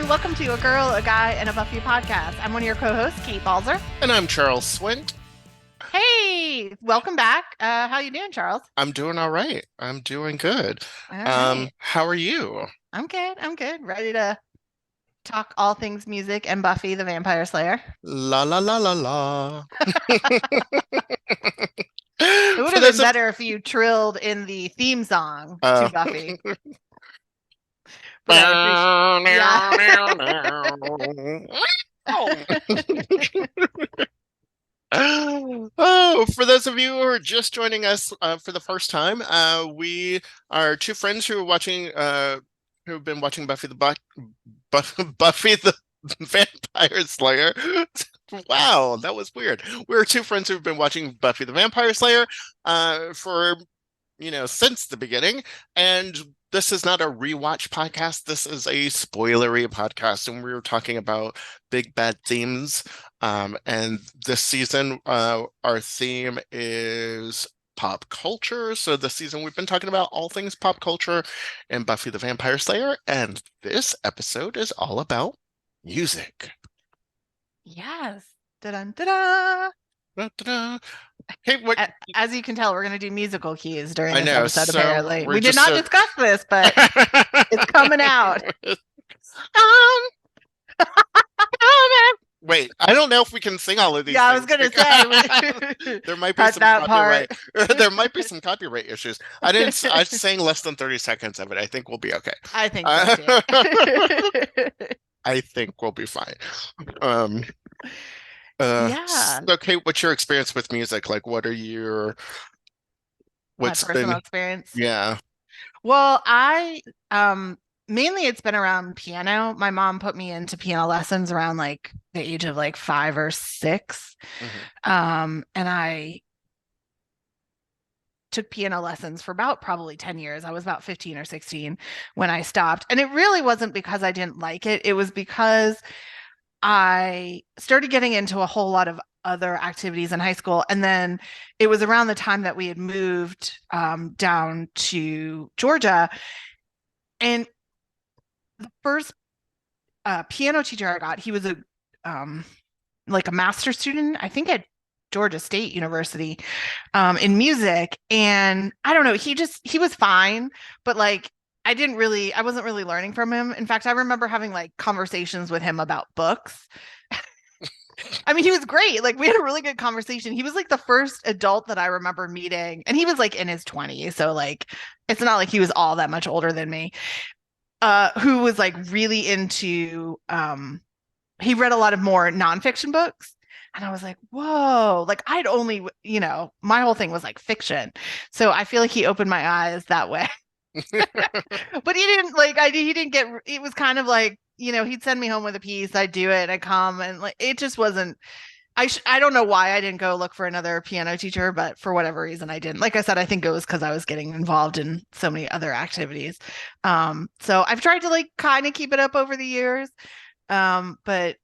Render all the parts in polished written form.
and welcome to A Girl, a Guy, and a Buffy podcast. I'm one of your co-hosts, Kate Balzer. And I'm Charles Swint. Hey, welcome back. How you doing, Charles? I'm doing all right. I'm doing good. All right. How are you? I'm good. I'm good. Ready to talk all things music and Buffy the Vampire Slayer. La la la la la. It would have been better if you trilled in the theme song to Buffy. But Oh, for those of you who are just joining us for the first time, we are two friends who've been watching Buffy the Vampire Slayer. Wow, that was weird. We're two friends who've been watching Buffy the Vampire Slayer for since the beginning, and this is not a rewatch podcast. This is a spoilery podcast, and we were talking about big bad themes. And this season, our theme is pop culture. So this season, we've been talking about all things pop culture in Buffy the Vampire Slayer, and this episode is all about music. Yes. Da-dun, da-da. Da-da-da. Hey, as you can tell, we're going to do musical cues during this episode, so apparently. We did not discuss this, but it's coming out. Wait, I don't know if we can sing all of these. Yeah, I was going to say. There might be some copyright. There might be some copyright issues. I sang less than 30 seconds of it. I think we'll be okay. I think so too. I think we'll be fine. Yeah. So, Kate, what's your experience with music? Like, what's my personal experience? Yeah. Well, I mainly it's been around piano. My mom put me into piano lessons around like the age of like 5 or 6. Mm-hmm. And I took piano lessons for about probably 10 years. I was about 15 or 16 when I stopped. And it really wasn't because I didn't like it. It was because I started getting into a whole lot of other activities in high school. And then it was around the time that we had moved down to Georgia. And the first piano teacher I got, he was a master's student, I think at Georgia State University in music. And I don't know, he was fine, but like I wasn't really learning from him. In fact, I remember having like conversations with him about books. I mean, he was great. Like we had a really good conversation. He was like the first adult that I remember meeting, and he was like in his 20s. So like, it's not like he was all that much older than me, who was like really into, he read a lot of more nonfiction books. And I was like, whoa, like I'd only, my whole thing was like fiction. So I feel like he opened my eyes that way. But he didn't get, it was kind of like, he'd send me home with a piece, I'd do it, I'd come, and like it just wasn't, I don't know why I didn't go look for another piano teacher, but for whatever reason I didn't. Like I said, I think it was because I was getting involved in so many other activities. So I've tried to like kind of keep it up over the years, but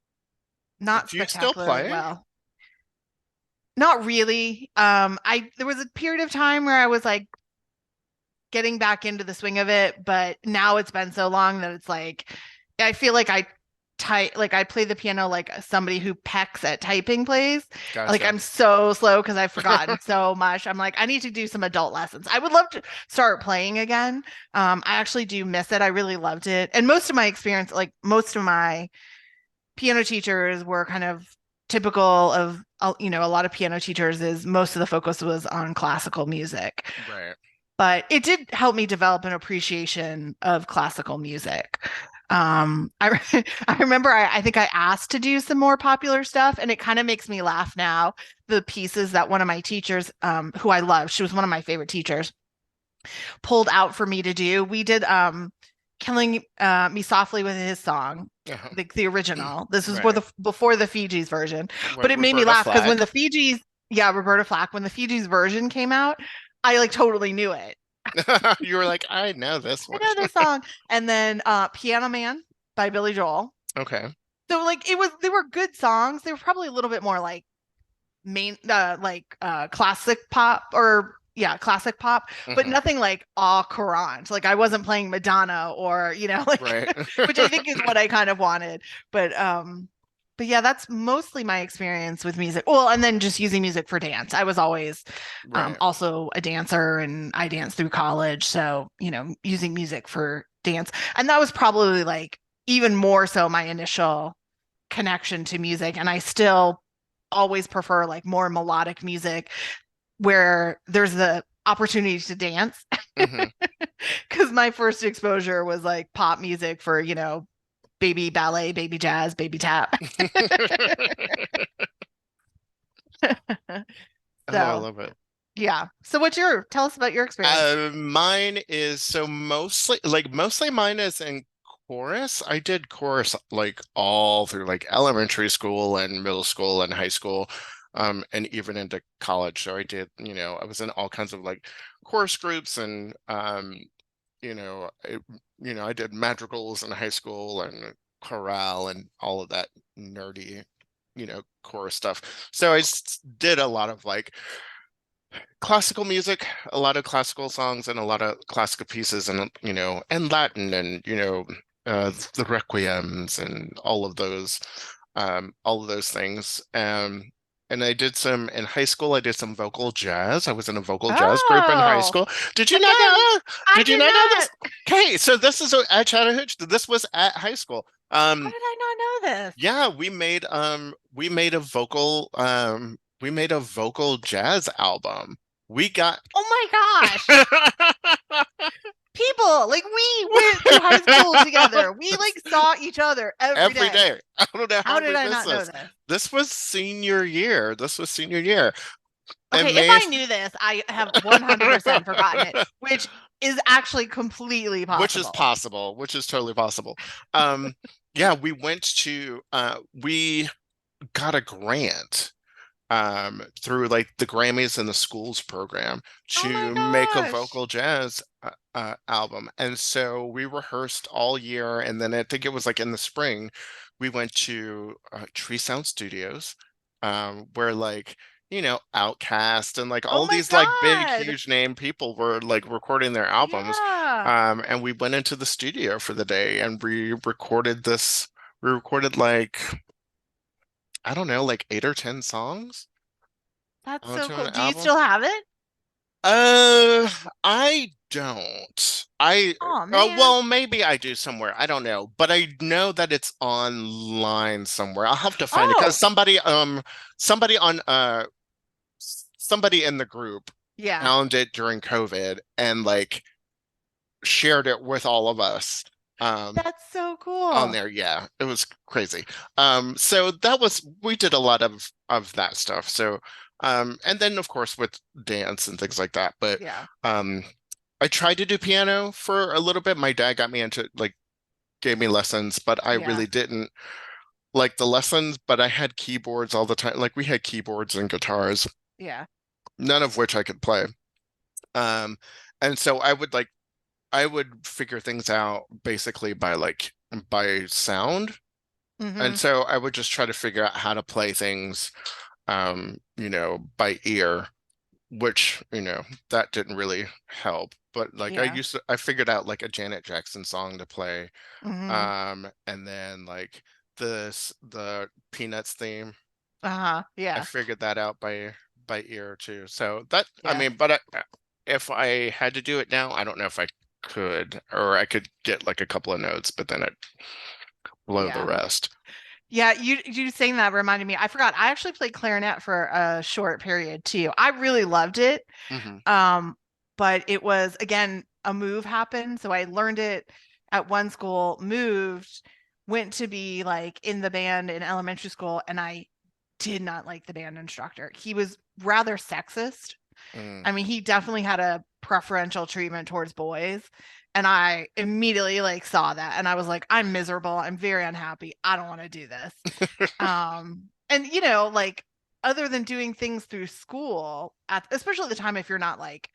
not do you still play? Well, not really. There was a period of time where I was like getting back into the swing of it, but now it's been so long that it's like I feel like I play the piano like somebody who pecks at typing plays. Gotcha. Like I'm so slow because I've forgotten so much. I'm like, I need to do some adult lessons. I would love to start playing again. I actually do miss it. I really loved it. And most of my experience, like most of my piano teachers were kind of typical of, a lot of piano teachers is most of the focus was on classical music. Right. But it did help me develop an appreciation of classical music. I remember I think I asked to do some more popular stuff, and it kind of makes me laugh now. The pieces that one of my teachers, who I love, she was one of my favorite teachers, pulled out for me to do. We did Killing Me Softly with his song, the original. This was before the Fiji's version. But it made me laugh because when the Fiji's, Roberta Flack, when the Fiji's version came out, I like totally knew it. You were like, I know this one. I know this song. And then Piano Man by Billy Joel. Okay. So like they were good songs. They were probably a little bit more like classic pop or yeah, classic pop, but Hmm. nothing like au courant. Like I wasn't playing Madonna or, like Right. which I think is what I kind of wanted. But yeah, that's mostly my experience with music. Well, and then just using music for dance. I was always Right. also a dancer and I danced through college. So, using music for dance. And that was probably like even more so my initial connection to music. And I still always prefer like more melodic music where there's the opportunity to dance. Hmm. Because my first exposure was like pop music for, baby ballet, baby jazz, baby tap. Oh, I So, love it. yeah. So tell us about your experience. Mine is so mostly mine is in chorus. I did chorus like all through like elementary school and middle school and high school, and even into college. So I did, I was in all kinds of like chorus groups and you know, I, I did madrigals in high school and chorale and all of that nerdy, chorus stuff. So did a lot of like classical music, a lot of classical songs and a lot of classical pieces and and Latin and the requiems and all of those things. And I did some in high school. I did some vocal jazz. I was in a vocal jazz group in high Oh, school. Did you not again, know? I Did you did not know not. this? Okay, so this is at Chattahoochee. This was at high school. How did I not know this? Yeah, we made a vocal jazz album. We got Oh my gosh. People, like we went to high school together. We like saw each other every every day. day. I don't know How how did we I missed not know this. this? This was senior year. This was senior year. And Okay, if made I knew this, I have 100% forgotten it, which is actually completely which is possible. possible, which is totally possible. Um, yeah, we got a grant through like the Grammys and the schools program Oh my to make a gosh. vocal jazz album. And so we rehearsed all year. And then I think it was like in the spring, we went to Tree Sound Studios, where like, Outkast and like Oh all my these like big, God. huge name people were like recording their albums. Yeah. And we went into the studio for the day and we recorded this. We recorded like, I don't know, like 8 or 10 songs That's so onto an cool. Do you album? still have it? I don't. Oh man. Well, maybe I do somewhere. I don't know, but I know that it's online somewhere. I'll have to find it because Oh, somebody on, somebody in the group yeah. found it during COVID and like shared it with all of us. Um, That's so on cool. there. Yeah, it was crazy. So we did a lot of that stuff. So and then of course with dance and things like that. But Yeah. um I tried to do piano for a little bit. My dad got me into like gave me lessons, but I Yeah. really didn't like the lessons, but I had keyboards all the time. Like we had keyboards and guitars, Yeah. none of which I could play. Um and so I would figure things out basically by sound. And Mm-hmm. so I would just try to figure out how to play things, by ear, which, that didn't really help. But like Yeah. I figured out like a Janet Jackson song to play. Mm-hmm. And then like the Peanuts theme, Uh-huh. I Yeah. figured that out by ear too. So that, I Yeah. mean, but if I had to do it now, I don't know if I could, or I could get like a couple of notes, but then it blow the Yeah. rest. Yeah, you saying that reminded me. I forgot. I actually played clarinet for a short period too. I really loved it. Hmm. Um, but it was again a move happened. So I learned it at one school, moved, went to be like in the band in elementary school, and I did not like the band instructor. He was rather sexist. Mm. I mean, he definitely had a preferential treatment towards boys. And I immediately like saw that and I was like, I'm miserable. I'm very unhappy. I don't want to do this. And like other than doing things through school, especially at the time if you're not like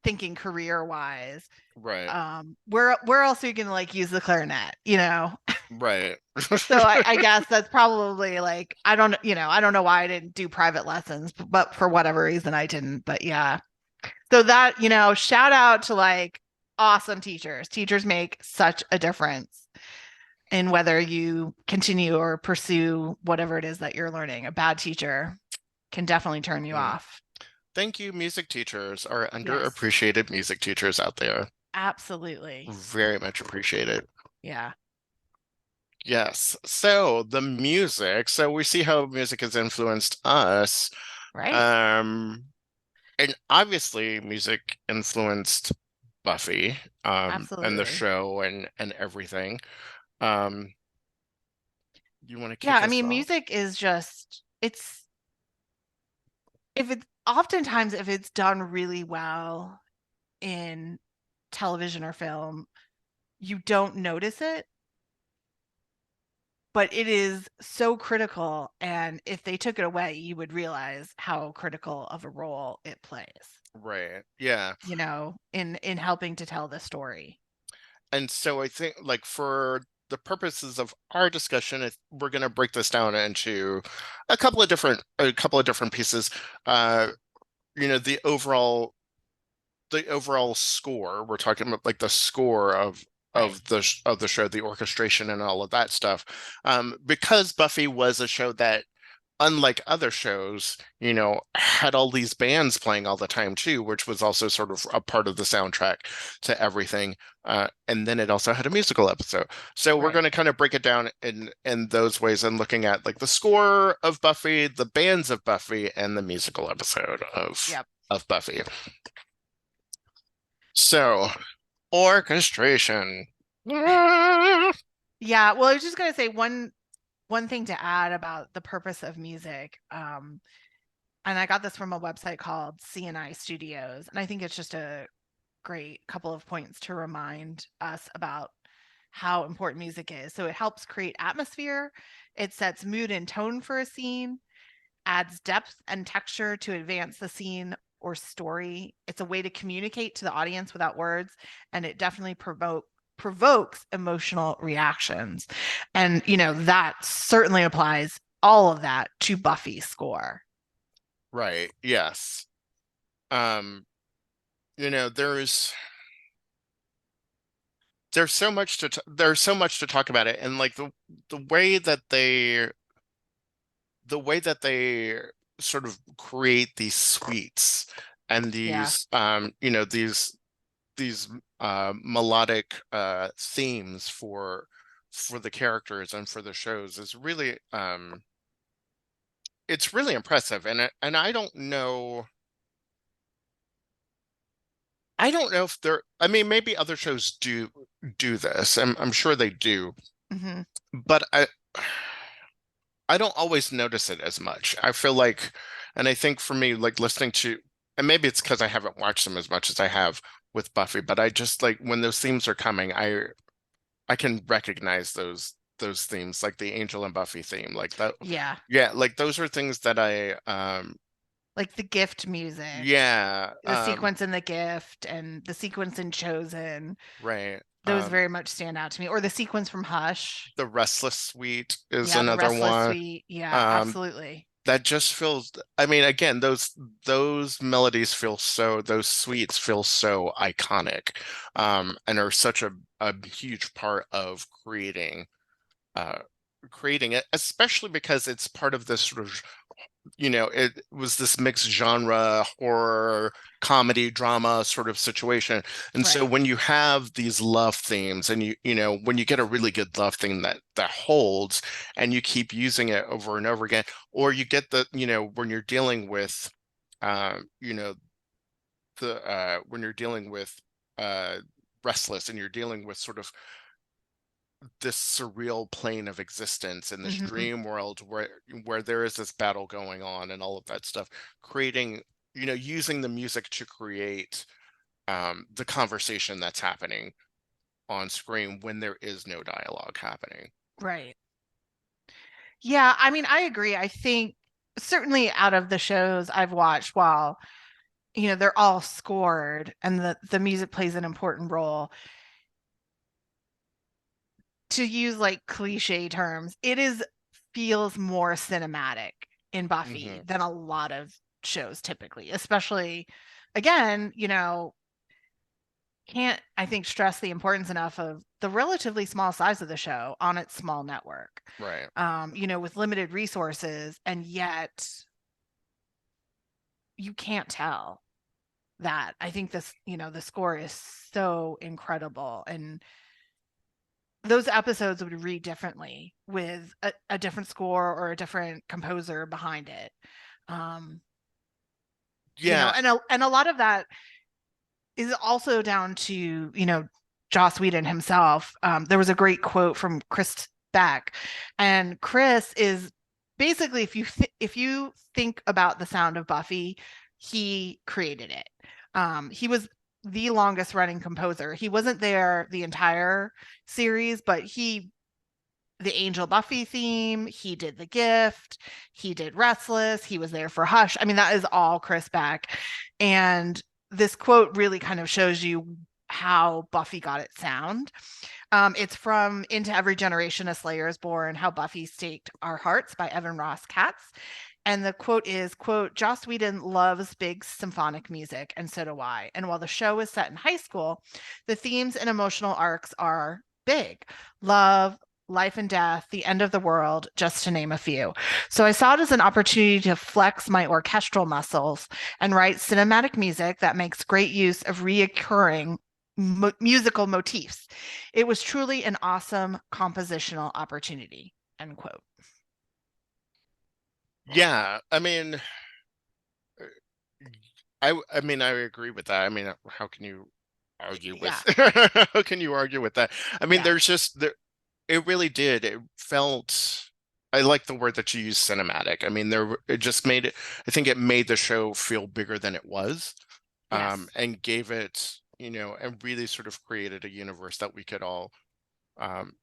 thinking career wise, Right. where else are you gonna like use the clarinet? Right. So I guess that's probably like I don't know why I didn't do private lessons, but for whatever reason I didn't. But yeah. So that, shout out to like awesome teachers. Teachers make such a difference in whether you continue or pursue whatever it is that you're learning. A bad teacher can definitely turn you Mm. off. Thank you, music teachers, our Yes, underappreciated music teachers out there. absolutely. Very much appreciated. Yeah. Yes. So the music, so we see how music has influenced us. Right. Um, and obviously music influenced Buffy, and the Absolutely. show and everything. Um, you want to Yeah. kick I us mean, off? music is just, if it's oftentimes, if it's done really well in television or film, you don't notice it, but it is so critical. And if they took it away, you would realize how critical of a role it plays, Right. Yeah. in helping to tell the story. And so I think like for the purposes of our discussion, we're going to break this down into a couple of different pieces. Uh, the overall score. We're talking about like the score of Right. the show, the orchestration and all of that stuff. Because Buffy was a show that, unlike other shows, had all these bands playing all the time too, which was also sort of a part of the soundtrack to everything. And then it also had a musical episode. So we're Right. going to kind of break it down in those ways and looking at like the score of Buffy, the bands of Buffy, and the musical episode of Yep. Buffy. So, orchestration. Yeah. Well, I was just gonna say one thing to add about the purpose of music. And I got this from a website called CNI Studios, and I think it's just a great couple of points to remind us about how important music is. So it helps create atmosphere, it sets mood and tone for a scene, adds depth and texture to advance the scene or story. It's a way to communicate to the audience without words, and it definitely provokes emotional reactions. And that certainly applies all of that to Buffy's score. Right. Yes. Um, there's there's so much to talk about it, and like the way that they sort of create these suites and Yeah. these melodic themes for the characters and for the shows is really it's really impressive. And I don't know if there, I mean, maybe other shows do this. I'm sure they do, Hmm. but I don't always notice it as much. I feel like, and I think for me, like listening to, and maybe it's because I haven't watched them as much as I have with Buffy, but I just like when those themes are coming, I can recognize those themes, like the Angel and Buffy theme, like that. Yeah. Yeah, like those are things that Like the gift music, yeah, the sequence in the gift and the sequence in Chosen. right. Those very much stand out to me. Or the sequence from Hush. The Restless Suite is Yeah, the another Restless one. Suite. Yeah, Um, absolutely. that just feels, I mean, again, those melodies feel so, those suites feel so iconic, and are such a huge part of uh creating it, especially because it's part of this sort of, it was this mixed genre horror comedy drama sort of situation. And so Right. when you have these love themes and when you get a really good love theme that holds and you keep using it over and over again, or you get when you're dealing with uh you know when you're dealing with uh Restless, and you're dealing with sort of this surreal plane of existence in this Hmm. dream world where there is this battle going on and all of that stuff, creating, using the music to create the conversation that's happening on screen when there is no dialogue happening. Right. Yeah, I mean, I agree. I think certainly out of the shows I've watched, while they're all scored and the music plays an important role, to use like cliche terms, it is feels more cinematic in Hmm. Buffy than a lot of shows typically, especially again, can't I think stress the importance enough of the relatively small size of the show on its small network. Right. With limited resources, and yet you can't tell that. I think the score is so incredible, and those episodes would read differently with a different score or a different composer behind it. Um, Yeah. and a lot of that is also down to, Joss Whedon himself. There was a great quote from Chris Beck, and Chris is basically, if you think about the sound of Buffy, he created it. He was the longest running composer. He wasn't there the entire series, but the Angel Buffy theme, he did The Gift, he did Restless, he was there for Hush. I mean, that is all Chris Beck. And this quote really kind of shows you how Buffy got its sound. It's from Into Every Generation a Slayer is Born, How Buffy Staked Our Hearts by Evan Ross Katz. And the quote is, quote, Joss Whedon loves big symphonic music, and so do I. And while the show is set in high school, the themes and emotional arcs are big. Love, life and death, the end of the world, just to name a few. So I saw it as an opportunity to flex my orchestral muscles and write cinematic music that makes great use of reoccurring musical motifs. It was truly an awesome compositional opportunity, end quote. Yeah. I agree with that. I mean, how can you argue with Yeah, how can you argue with that? I mean, yeah, there's just there it really did. It felt I like the word that you use, cinematic. I mean, it just made it I think it made the show feel bigger than it was, yes. and gave it, and really sort of created a universe that we um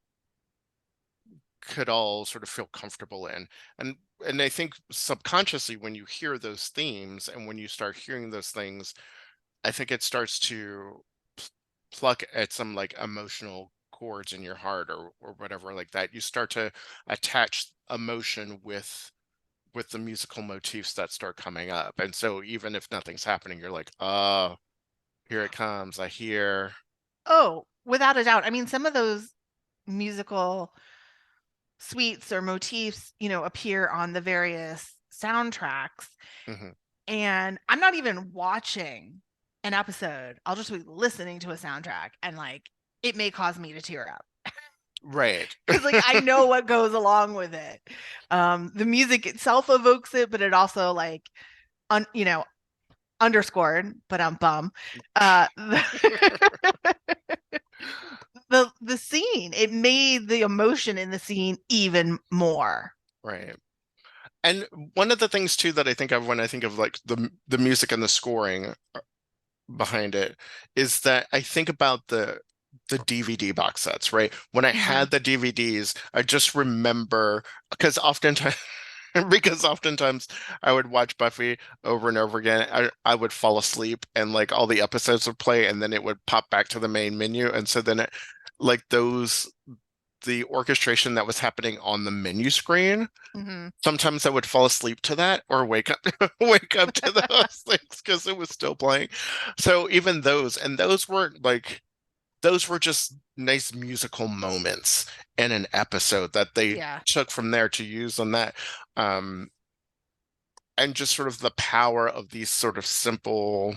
could all sort of feel comfortable in. And I think subconsciously when you hear those themes and when you start hearing those things, I think it starts to pluck at some like emotional chords in your heart, or whatever like that. You start to attach emotion with the musical motifs that start coming up. And so even if nothing's happening, you're like, oh, here it comes. I hear. Oh, without a doubt. I mean, some of those musical suites or motifs, appear on the various soundtracks. Mhm. And I'm not even watching an episode. I'll just be listening to a soundtrack, and like it may cause me to tear up Right. because like I know what goes along with it. The music itself evokes it, but it also like underscored, but I'm bum. The scene, it made the emotion in the scene even more. Right. And one of the things too that I think of when I think of like the music and the scoring behind it is that I think about the DVD box sets, right? When I Mm-hmm. had the DVDs, I just remember because oftentimes because oftentimes I would watch Buffy over and over again. I would fall asleep and like all the episodes would play and then it would pop back to the main menu. And so then like the orchestration that was happening on the menu screen, Mm-hmm. sometimes I would fall asleep to that or wake up wake up to those things because it was still playing. So even those were just nice musical moments in an episode that they Yeah. took from there to use on that. Um, and just sort of the power of these sort of simple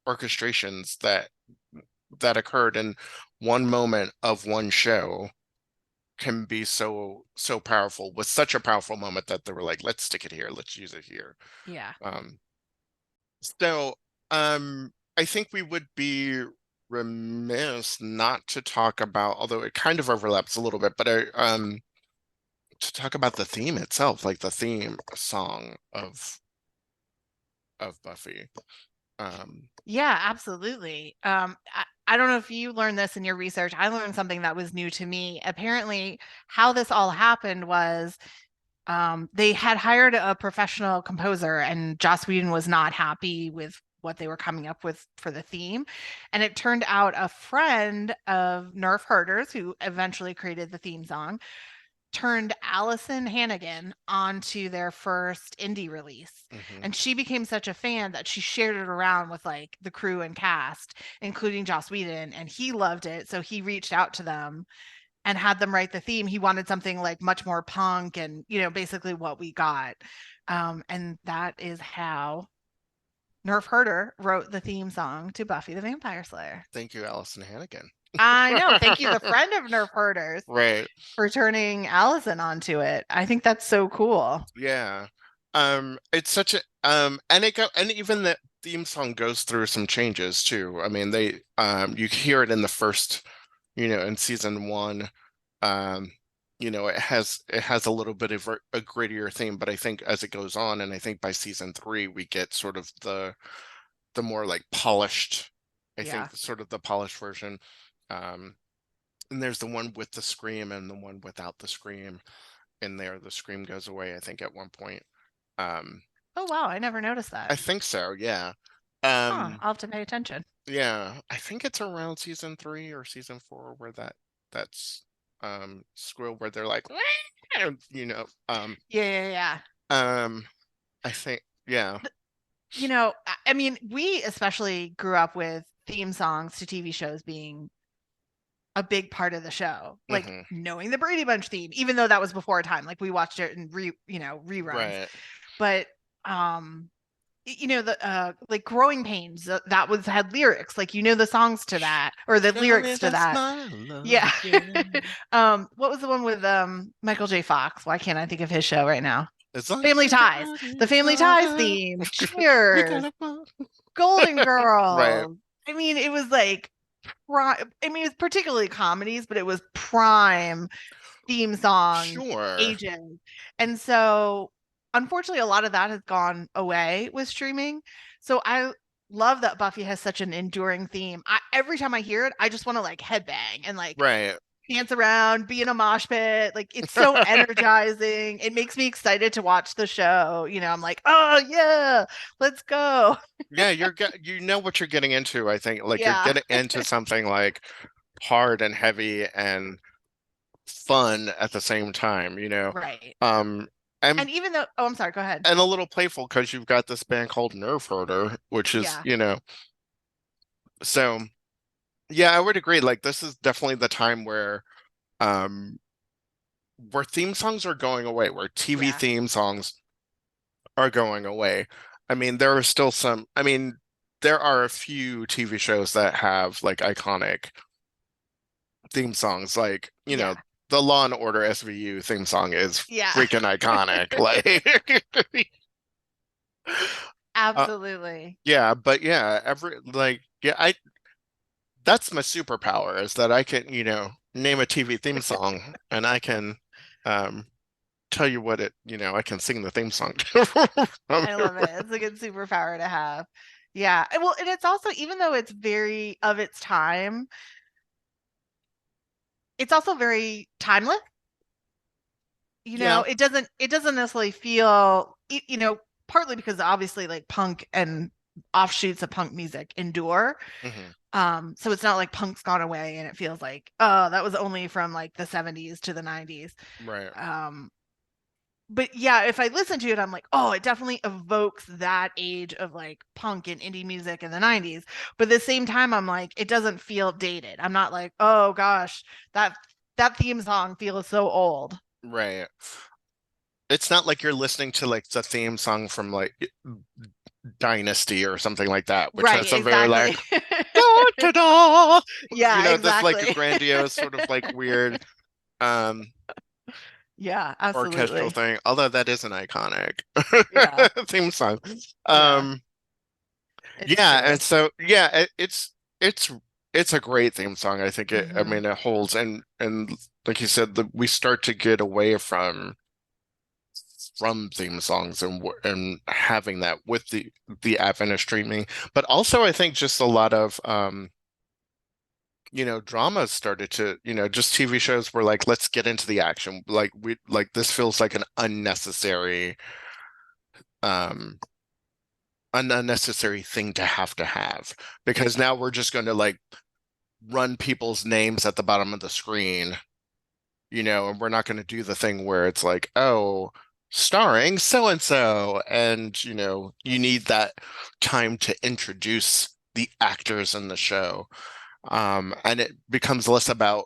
orchestrations that occurred in one moment of one show can be so powerful, with such a powerful moment that they were like, let's stick it here, let's use it here. Yeah. Um, so I think we would be remiss not to talk about, although it kind of overlaps a little bit, but to talk about the theme itself, like the theme song of Buffy. Um, Yeah, absolutely. I don't know if you learned this in your research. I learned something that was new to me. Apparently, how this all happened was they had hired a professional composer, and Joss Whedon was not happy with what they were coming up with for the theme. And it turned out a friend of Nerf Herders, who eventually created the theme song, turned Allison Hannigan onto their first indie release. Hmm. And she became such a fan that she shared it around with like the crew and cast, including Joss Whedon, and he loved it. So he reached out to them and had them write the theme. He wanted something like much more punk and, basically what we got. And that is how Nerf Herder wrote the theme song to Buffy the Vampire Slayer. Thank you, Allison Hannigan. I know. Thank you, the friend of Nerf Herders, Right. for turning Allison onto it. I think that's so cool. Yeah. It's such a and it go and even the theme song goes through some changes too. I mean, they you hear it in the first, in season one. Um, it has a little bit of a grittier theme, but I think as it goes on, and I think by season three we get sort of the more like polished, I Yeah. think sort of the polished version. Um, and there's the one with the scream and the one without the scream in there. The scream goes away, I think, at one point. Um, Oh, wow. I never noticed I that. think so, yeah. Huh. Um, I'll have to pay attention. yeah, I think it's around season three or season four where that's squirrel where they're like, you know, um, Yeah, yeah, yeah. um, I think, yeah. I mean, we especially grew up with theme songs to TV shows being a big part of the show. Like Hmm. knowing the Brady Bunch theme, even though that was before time. Like we watched it in reruns. Right. But um the like Growing Pains, that was had lyrics. Like the songs to that or the Show me lyrics to that that. smile Yeah. again. What was the one with Michael J. Fox? Why can't I think of his show right now? As long as Family we Ties. got The each Family Ties other, theme. we Cheers. gotta walk. Golden Right. Girls. I mean, it was like I mean, it was particularly comedies, but it was prime theme song Sure. ages. And so unfortunately a lot of that has gone away with streaming. So I love that Buffy has such an enduring theme. Every time I hear it, I just want to like headbang and like Right. dance around, be in a mosh pit. Like it's so energizing. It makes me excited to watch the show. I'm like, oh yeah, let's go. Yeah, you know what you're getting into, I think. Like you're Yeah, getting into something like hard and heavy and fun at the same time, you know. right. Um and And even though, oh, I'm sorry, go ahead. and a little playful because you've got this band called Nerf Herder, which is, Yeah, so yeah, I would agree. Like this is definitely the time um where theme songs are going away, where TV yeah, theme songs are going away. I mean, there are still some, I mean, there are a few TV shows that have like iconic theme songs, like, yeah, the Law and Order SVU theme song is yeah. freaking iconic. Like, uh, Absolutely. yeah, but yeah, yeah, that's my superpower is that I can, name a TV theme song and I can, um, tell you what I can sing the theme song from I it. love it. It's a good superpower to have. Yeah. Well, and it's also, even though it's very of its time, it's also very timeless. Yeah. It doesn't necessarily feel, partly because obviously like punk and offshoots of punk music endure. Hmm. So it's not like punk's gone away and it feels like, oh, that was only from like the 70s to the 90s. Right. Um, but yeah, if I listen to it, I'm like, oh, it definitely evokes that age of like punk and indie music in the 90s. But at the same time, I'm like, it doesn't feel dated. I'm not like, oh gosh, that theme song feels so old. Right. It's not like you're listening to like the theme song from like Dynasty or something like that, which Right, has a very exactly. like da, da, da, Yeah, this like exactly. grandiose sort of like weird um Yeah, orchestral absolutely. thing. Although that is an iconic Yeah, theme song. yeah, Um it's yeah, true. and so yeah, it's a great theme song. I think I Hmm. mean it holds and like you said, we start to get away from theme songs and having that with the advent of streaming. But also I think just a lot of dramas started to, just TV shows were like, let's get into the action. Like this feels like um an unnecessary thing to have because now we're just going to like run people's names at the bottom of the screen, and we're not going to do the thing where it's like, oh, starring so and so, and you need that time to introduce the actors in the show. And it becomes less about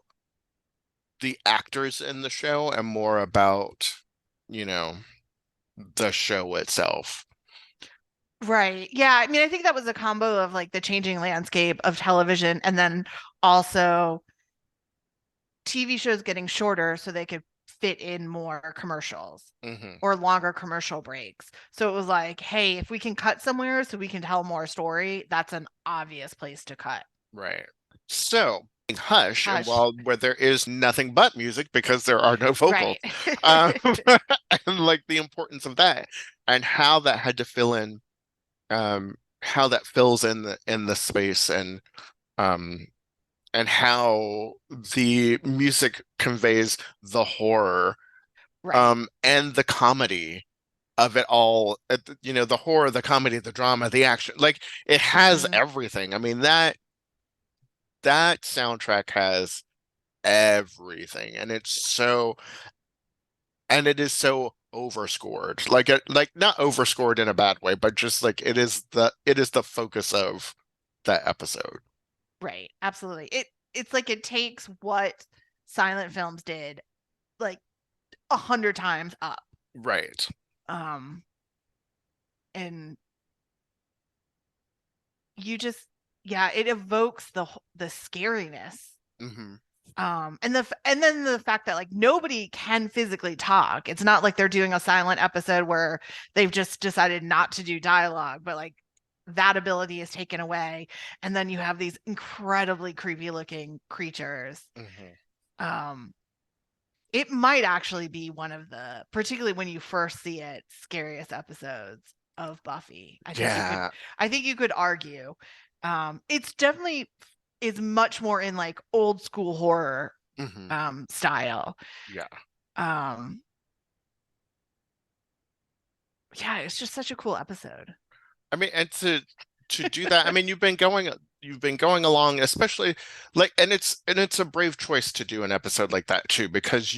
the actors in the show and more about, you know, the show itself. Right. Yeah. I mean, I think that was a combo of like the changing landscape of television and then also TV shows getting shorter so they could fit in more commercials Hmm. or longer commercial breaks. So it was like, hey, if we can cut somewhere so we can tell more story, that's an obvious place to cut. Right. So, Hush, and Hush. while where there is nothing but music because there are no vocals, Right. um, and like the importance of that and how that had to fill in, how that fills in the space, um, and how the music conveys the horror, Right. and the comedy of it all. The horror, the comedy, the drama, the action, like it has Hmm. everything. I mean, that soundtrack has everything, and it is so overscored, like not overscored in a bad way, but just like it is the focus of that episode. Right. Absolutely. It's like it takes what silent films did like 100 times up. Right. Um, and you just yeah, it evokes the scariness. Hmm. And then the fact that like nobody can physically talk. It's not like they're doing a silent episode where they've just decided not to do dialogue, but like that ability is taken away. And then you have these incredibly creepy looking creatures. Hmm. Um, it might actually be one of the, particularly when you first see it, scariest episodes of Buffy. Yeah. I think you could argue. It's definitely is much more in like old school horror Hmm. style. Yeah. Um, yeah, it's just such a cool episode. I mean, and to do that, I mean, you've been going along, especially like, and it's a brave choice to do an episode like that too, because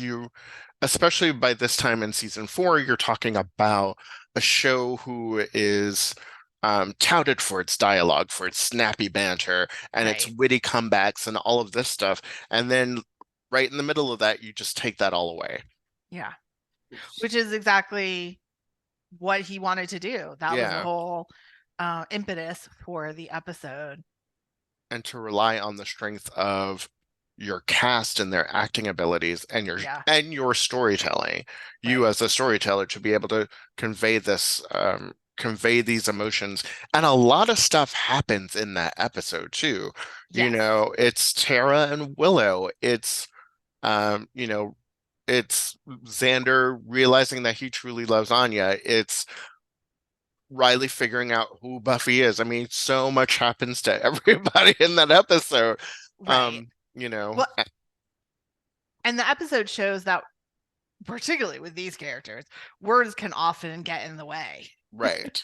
especially by this time in season 4, you're talking about a show who is touted for its dialogue, for its snappy banter, and its Right. witty comebacks, and all of this stuff, and then right in the middle of that, you just take that all away. Yeah. Which is exactly what he wanted to do. That was the Yeah. whole impetus for the episode. And to rely on the strength of your cast and their acting abilities and your Yeah. and your storytelling. You Right. as a storyteller to be able to convey these emotions. And a lot of stuff happens in that episode too. Yes. It's Tara and Willow. You know, it's Xander realizing that he truly loves Anya. It's Riley figuring out who Buffy is. I mean, so much happens to everybody in that episode. Right. Um, you know, Well, and the episode shows that particularly with these characters, words can often get in the way. right.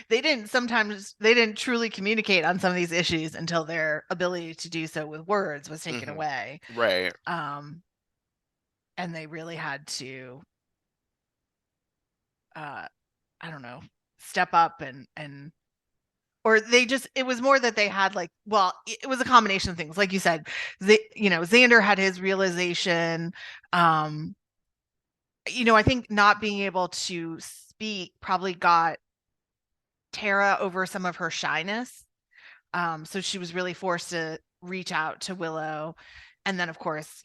They didn't truly communicate on some of these issues until their ability to do so with words was taken Hmm. away. Right. Um, and they really had to uh I don't know, step up and or they just it was more that they had like well it was a combination of things like you said Xander had his realization. um I think not being able to speak probably got Tara over some of her shyness. So she was really forced to reach out to Willow. And then, of course,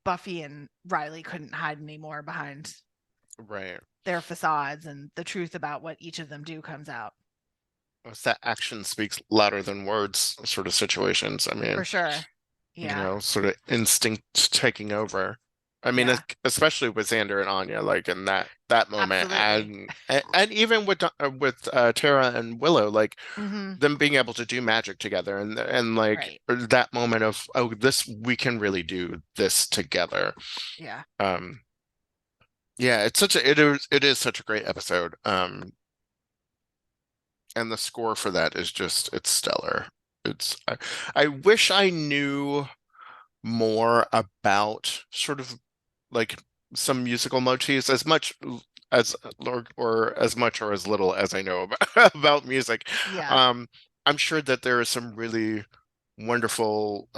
Buffy and Riley couldn't hide anymore behind Right. their facades, and the truth about what each of them do comes out. It's that action speaks louder than words sort of situations. I For mean, sure. Yeah. sort of instinct taking over. I mean, Yeah. especially with Xander and Anya, like in that moment, Absolutely. and even with Tara and Willow, like Hmm. them being able to do magic together, and like Right. that moment of, oh, this we can really do this together. Yeah. Um, yeah, it is such a great episode. And the score for that is just it's stellar. I wish I knew more about sort of like some musical motifs as much as or as much or as little as I know about about music. Yeah. Um, I'm sure that there are some really wonderful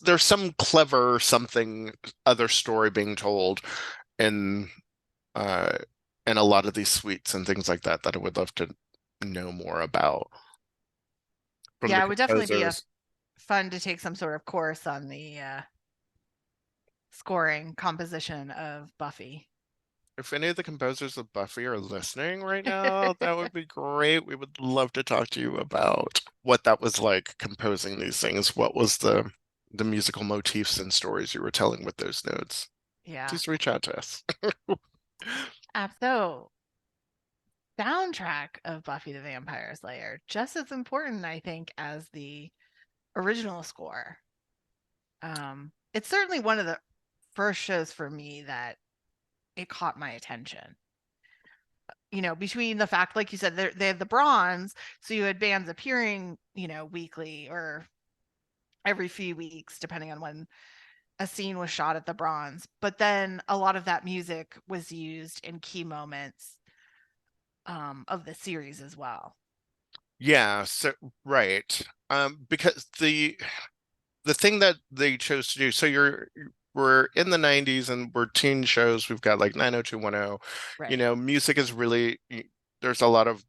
there's some clever something other story being told in uh in a lot of these suites and things like that that I would love to know more about from the Yeah, it would definitely be a composers. fun to take some sort of course on the scoring composition of Buffy. If any of the composers of Buffy are listening right now, that would be great. We would love to talk to you about what that was like composing these things. What was the musical motifs and stories you were telling with those notes? Yeah. Please reach out to us. So, soundtrack of Buffy the Vampire Slayer, just as important, I think, as the original score. It's certainly one of the first shows for me that it caught my attention. Between the fact, like you said, they have the bronze, so you had bands appearing, weekly or every few weeks, depending on when a scene was shot at the bronze. But then a lot of that music was used in key moments of the series as well. Yeah, so right. Because the thing that they chose to do, so we're in the 90s and we're teen shows. We've got like 90210. Right. Music is really there's a lot of,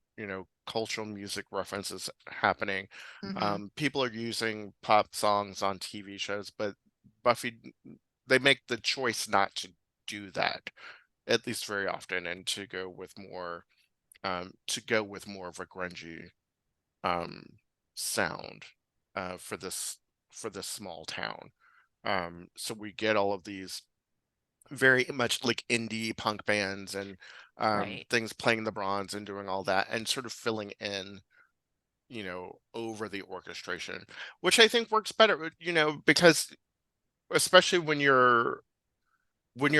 cultural music references happening. Mm-hmm. People are using pop songs on TV shows, but Buffy, they make the choice not to do that, at least very often, and to go with more of a grungy um sound for this small town. So we get all of these very much like indie punk bands and Right. things playing the bronze and doing all that and sort of filling in, over the orchestration, which I think works better, because especially when you're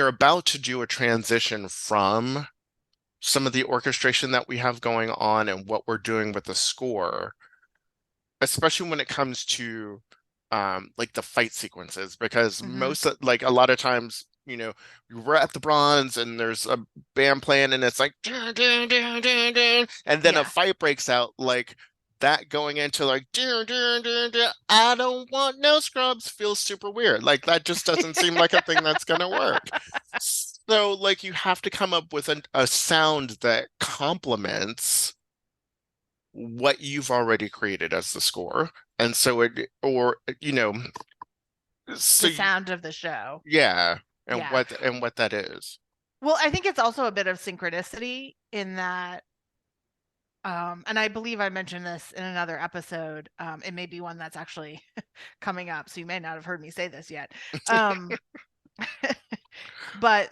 about to do a transition from some of the orchestration that we have going on and what we're doing with the score, especially when it comes to like the fight sequences, because Mm-hmm. like a lot of times, we're at the bronze and there's a band playing and it's like dun, dun, dun, dun, dun, and then a Yeah. fight breaks out like that going into like dun, dun, dun, dun, I don't want no scrubs feels super weird. Like that just doesn't seem like a thing that's gonna work. So like you have to come up with a sound that complements what you've already created as the score. And so or so The sound of the show. yeah, Yeah. and what that is. Well, I think it's also a bit of synchronicity in that, and I believe I mentioned this in another episode. It may be one that's actually coming up, so you may not have heard me say this yet. Um, but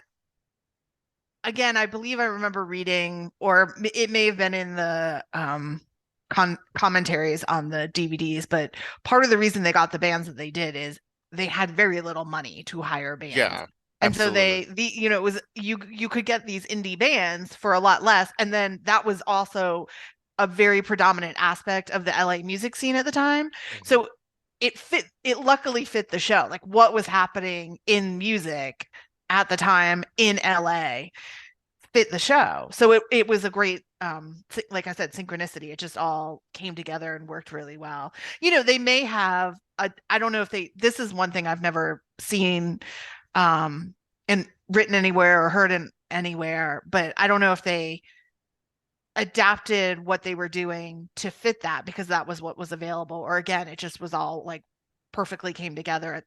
again, I believe I remember reading, or it may have been in the commentaries on the DVDs, but part of the reason they got the bands that they did is they had very little money to hire bands. Yeah, And so absolutely. it was you could get these indie bands for a lot less. And then that was also a very predominant aspect of the LA music scene at the time. Mhm. So it luckily fit the show, like what was happening in music at the time in LA fit the show. So it was a great like I said, synchronicity. It just all came together and worked really well. They may have I don't know if this is one thing I've never seen and written anywhere or heard in anywhere, but I don't know if they adapted what they were doing to fit that because that was what was available, or again, it just was all like perfectly came together at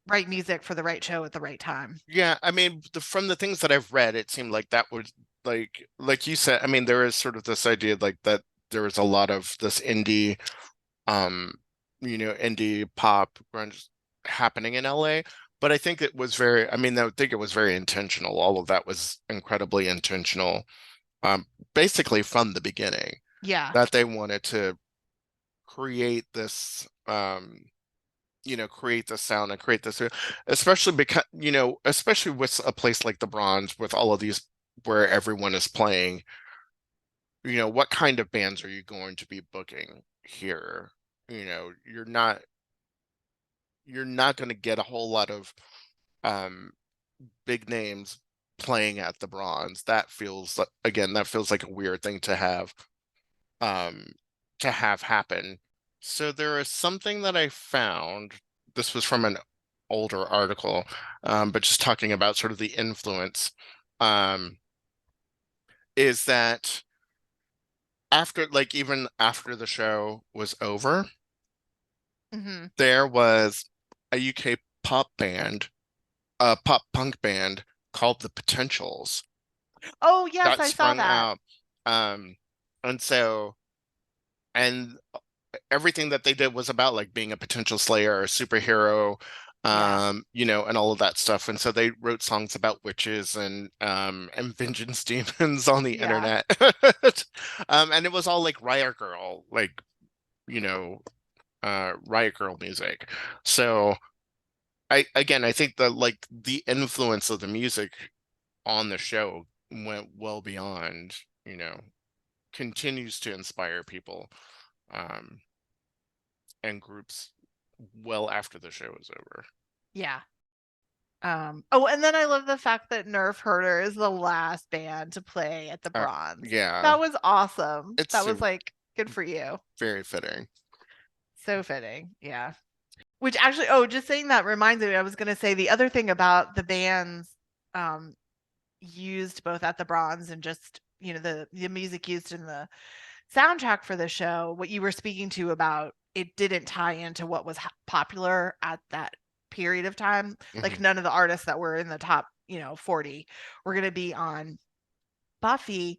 right music for the right show at the right time. Yeah, I mean, from the things that I've read, it seemed like that was like you said. I mean, there is sort of this idea like that there was a lot of this um, indie pop grunge happening in LA. But I think it was very, I mean, I think it was very intentional. All of that was incredibly intentional, basically from the beginning, Yeah. that they wanted to create this, create the sound and create this, especially because, especially with a place like the Bronze, with all of these where everyone is playing, what kind of bands are you going to be booking here? You know, you're not going to get a whole lot of um big names playing at the Bronze. That feels again, that feels like a weird thing um to have happen. So there is something that I found. This was from an older article, but just talking about sort of the influence, um, is that after, like, even after the show was over, Hmm. there was a UK pop band, a pop punk band called The Potentials Oh, yes, that I saw sprung that. out. Um, and so, and everything that they did was about like being a potential slayer or a superhero, Yeah. and all of that stuff. And so they wrote songs about witches and vengeance demons on the Yeah. internet. And it was all like Riot Girl, like, you know, Riot Girl music. So I think that like the influence of the music on the show went well beyond, continues to inspire people. Um, and groups well after the show is over. Yeah. Oh, and then I love the fact that Nerf Herder is the last band to play at the Bronze. Yeah, That was awesome. That it's was like good for you. very fitting. So fitting. Yeah. Which actually, oh, just saying that reminds me, I was gonna say the other thing about the bands um used both at the Bronze and just, the music used in the soundtrack for the show, what you were speaking to about it didn't tie into what was popular at that period of time. Like Hmm. none of the artists that were in the top, 40 were going to be on Buffy.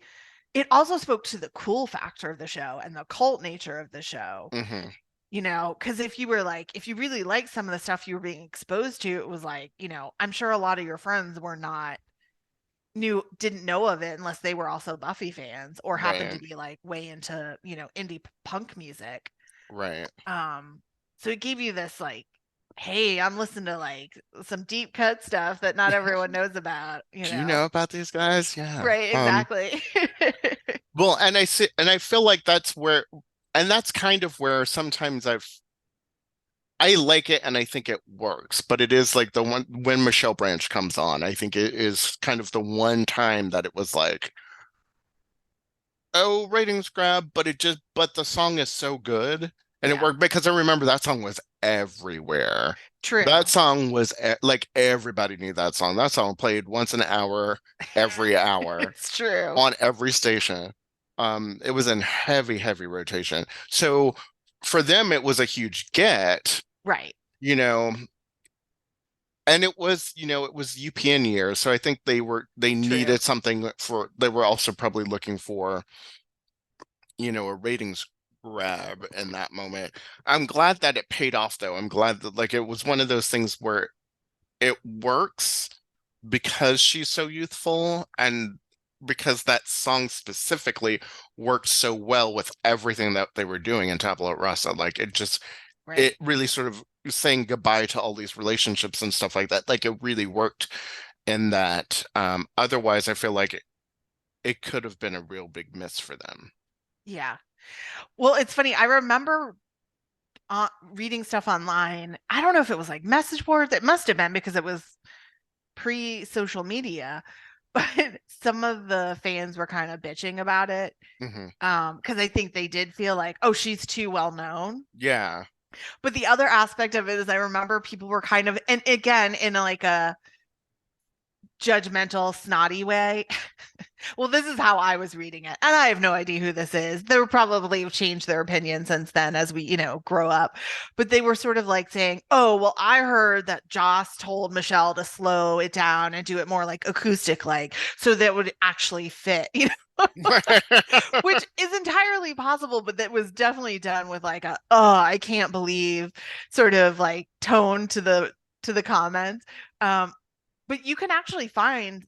It also spoke to the cool factor of the show and the cult nature of the show. Hmm. Because if you really liked some of the stuff you were being exposed to, it was like, I'm sure a lot of your friends were not didn't know of it unless they were also Buffy fans or happened to Right, be like way into, indie punk music. right. Um, so it gave you this like, hey, I'm listening to like some deep cut stuff that not everyone knows about, Do you know about these guys? Yeah. Right, exactly. Well, and I feel like that's kind of where sometimes I like it and I think it works, but it is like the one when Michelle Branch comes on, I think it is kind of the one time that it was like, oh, ratings grab, but the song is so good and it Yeah, worked because I remember that song was everywhere. That true. song was like everybody knew that song. That song played once an hour, every hour It's true. on every station. It was in heavy, heavy rotation. So for them, it was a huge get, Right. you know, and it was UPN years. So I think they True. needed something they were also probably looking for, a ratings grab in that moment. I'm glad that it paid off though. I'm glad that like it was one of those things where it works because she's so youthful and because that song specifically worked so well with everything that they were doing in Tabula Rasa. Like it Right. really sort of saying goodbye to all these relationships and stuff like that. Like it really worked in that. Otherwise, I feel like it could have been a real big miss for them. Yeah. Well, it's funny. I remember reading stuff online. I don't know if it was like message boards. It must have been because it was pre social media, but some of the fans were kind of bitching about it. Hmm. Because I think they did feel like, oh, she's too well known. Yeah. But the other aspect of it is I remember people were kind of, and again, in like a judgmental, snotty way. Well, this is how I was reading it. And I have no idea who this is. They were probably changed their opinion since then as we, grow up. But they were sort of like saying, oh, well, I heard that Joss told Michelle to slow it down and do it more like acoustic like so that would actually fit, which is entirely possible, but that was definitely done with like a I can't believe sort of like tone to the comments. Um, but you can actually find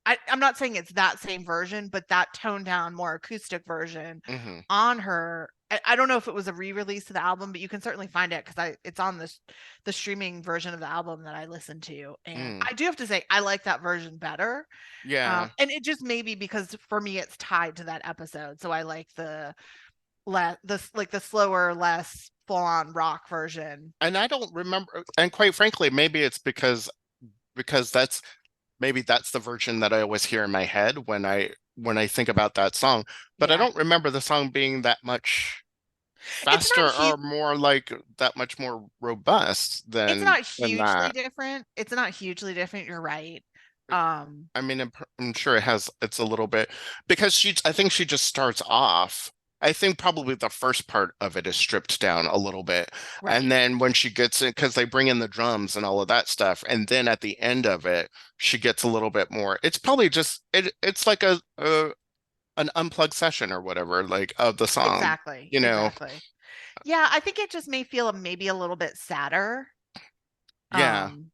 I'm not saying it's that same version, but that toned down, more acoustic version Hmm. on her. I don't know if it was a re-release of the album, but you can certainly find it because it's on the streaming version of the album that I listened to, and Mm. I do have to say I like that version better. Yeah. And it just may be because for me it's tied to that episode, so I like the slower, less full-on rock version. And I don't remember, and quite frankly, maybe it's because that's the version that I always hear in my head when I think about that song. But I Yeah. don't remember the song being that much It's not faster or more like that much more robust it's not than hugely that. different. It's not hugely different, you're right. Um, I mean, I'm sure it's a little bit because I think she just starts off. I think probably the first part of it is stripped down a little bit. And right. then when she gets in, because they bring in the drums and all of that stuff. And then at the end of it, she gets a little bit more. It's probably just, it's like an unplugged session or whatever, like of the song, Exactly. you know? Exactly. Yeah, I think it just may feel maybe a little bit sadder Yeah. um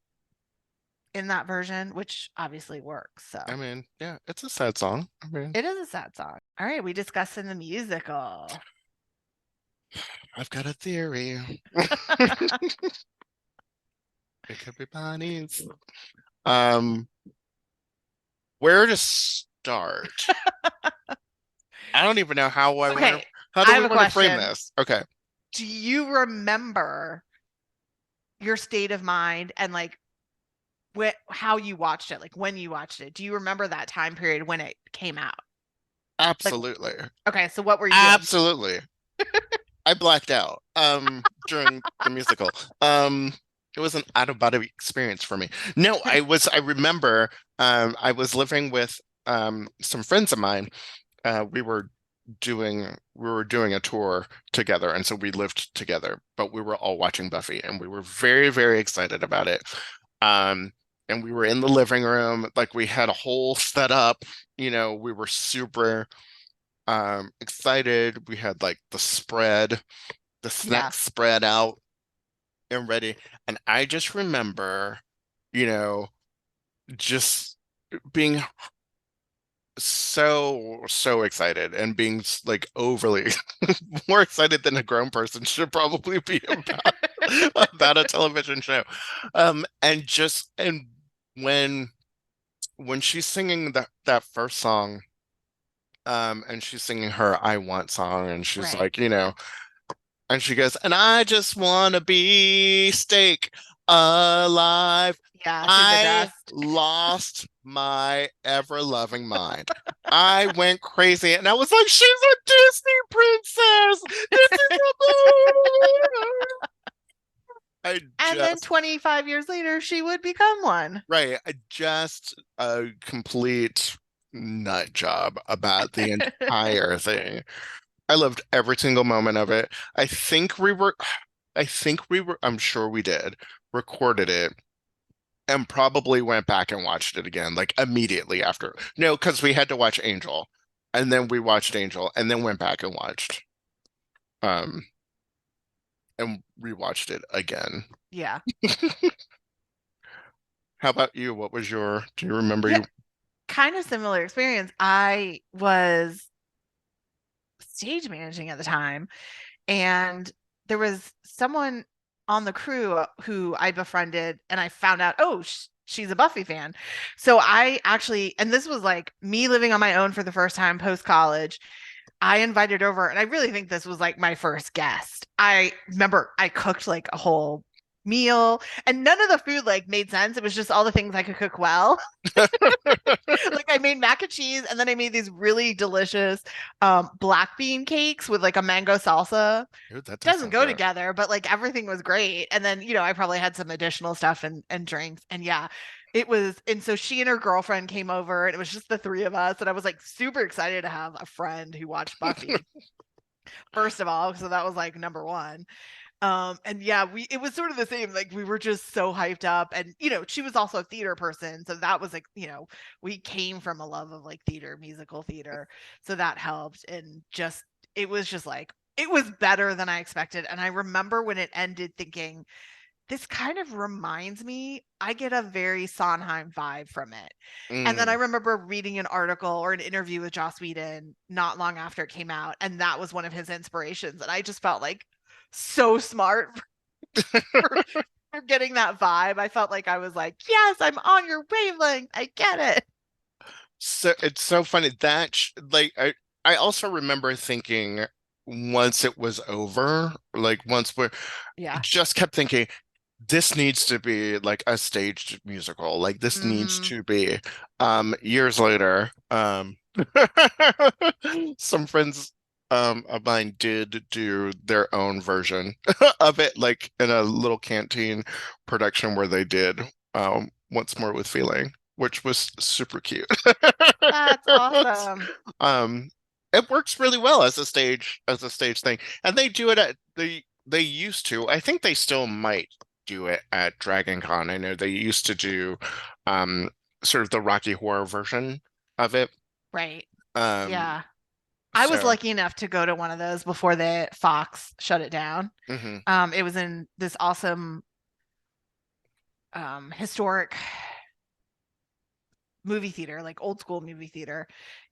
in that version, which obviously works. So I mean, yeah, it's a sad song. I mean, it is a sad song. All right, we discussed in the musical. I've got a theory. It could be Bonnie's. Um, where to start? I don't even know how I want to. Okay, How do I we have a want to frame question. this? Okay, Do you remember your state of mind and like how you watched it, like when you watched it? Do you remember that time period when it came out? Like, absolutely, okay, so what were you doing? absolutely. I blacked out during the musical. Um, it was an out of body experience for me. No, I remember I was living with some friends of mine. We were doing a tour together, and so we lived together, but we were all watching Buffy, and we were very, very excited about it. Um, and we were in the living room, like we had a whole setup, we were super excited. We had like the Yeah, snack spread out and ready. And I just remember, you know, just being so excited and being like overly more excited than a grown person should probably be about a television show. And when she's singing that first song, and she's singing her I Want song, and she's right. like, and she goes, and I just want to be steak alive. Yeah, she's the I best. lost my ever-loving mind. I went crazy and I was like, she's a Disney princess. This is a I And then just 25 years later, she would become one. right. I just a complete nut job about the entire thing. I loved every single moment of it. I'm sure we did, recorded it, and probably went back and watched it again, like immediately after. No, because we had to watch Angel, and then we watched Angel, and then went back um, and rewatched it again. Yeah. How about you? Do you remember Yeah, you? kind of similar experience. I was stage managing at the time, and there was someone on the crew who I befriended, and I found out, oh, she's a Buffy fan. So I actually, and this was like me living on my own for the first time post college. I invited over, and I really think this was like my first guest. I remember I cooked like a whole meal, and none of the food like made sense. It was just all the things I could cook well. Like I made mac and cheese, and then I made these really delicious black bean cakes with like a mango salsa. Dude, that does Doesn't sound go good. together, but like everything was great. And then, I probably had some additional stuff and drinks. And yeah, it was. And so she and her girlfriend came over, and it was just the three of us. And I was like super excited to have a friend who watched Buffy, first of all. So that was like number one. And yeah, it was sort of the same. Like we were just so hyped up. And she was also a theater person. So that was like, we came from a love of like theater, musical theater. So that helped. And just it was just like it was better than I expected. And I remember when it ended thinking, this kind of reminds me, I get a very Sondheim vibe from it. And then I Mm. remember reading an article or an interview with Joss Whedon not long after it came out, and that was one of his inspirations. And I just felt like so smart for, for getting that vibe. I felt like I was like, yes, I'm on your wavelength. I get it. So it's so funny that like I also remember thinking once it was over, like once we're Yeah. just kept thinking, this needs to be like a staged musical. Like this needs Hmm. to be. Years later, some friends of mine did do their own version of it, like in a little canteen production where they did Once More with Feeling, which was super cute. That's awesome. Um, it works really well as a stage thing, and they do it at they used to. I think they still might do it at Dragon Con. I know they used to do um sort of the Rocky Horror version of it. Right. Um, Yeah. I was so lucky enough to go to one of those before the Fox shut it down. mhm. It was in this awesome historic movie theater, like old school movie theater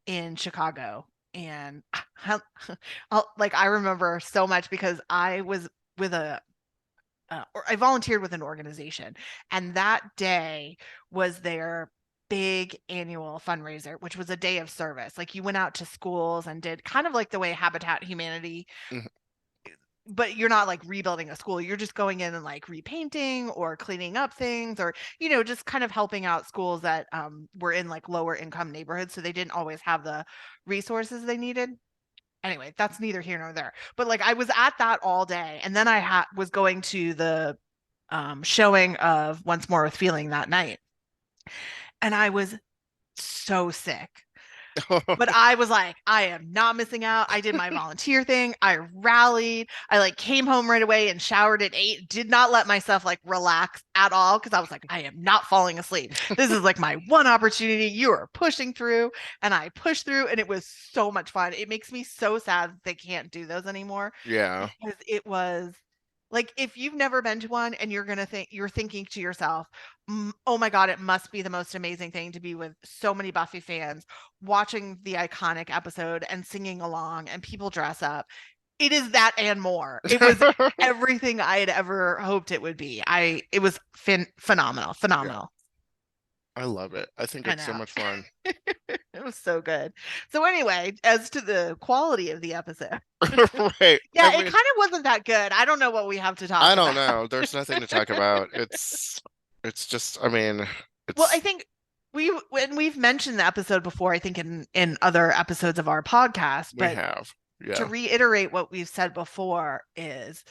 in Chicago. And I remember so much because I was with or I volunteered with an organization, and that day was their big annual fundraiser, which was a day of service. Like you went out to schools and did kind of like the way Habitat Humanity, Mhm. but you're not like rebuilding a school. You're just going in and like repainting or cleaning up things, or just kind of helping out schools that were in like lower income neighborhoods, so they didn't always have the resources they needed. Anyway, that's neither here nor there. But like I was at that all day, and then I was going to the showing of Once More with Feeling that night, and I was so sick. But I was like, I am not missing out. I did my volunteer thing. I rallied. I like came home right away and showered at 8. Did not let myself like relax at all because I was like, I am not falling asleep. This is like my one opportunity. You are pushing through. And I pushed through, and it was so much fun. It makes me so sad that they can't do those anymore Yeah. because it was like if you've never been to one and you're thinking to yourself, oh my God, it must be the most amazing thing to be with so many Buffy fans watching the iconic episode and singing along and people dress up. It is that and more. It was everything I had ever hoped it would be. It was phenomenal, Yeah. phenomenal. I love it. I think I it's so know. much fun. It was so good. So anyway, as to the quality of the episode, Right. I yeah, it kind mean, of wasn't that good. I don't know what we have to I talk don't about. know. There's nothing to talk about. It's just, I mean, Well, I it's think we've mentioned the episode before, I think in other episodes of our podcast, we but have. to Yeah. reiterate what we've said before is,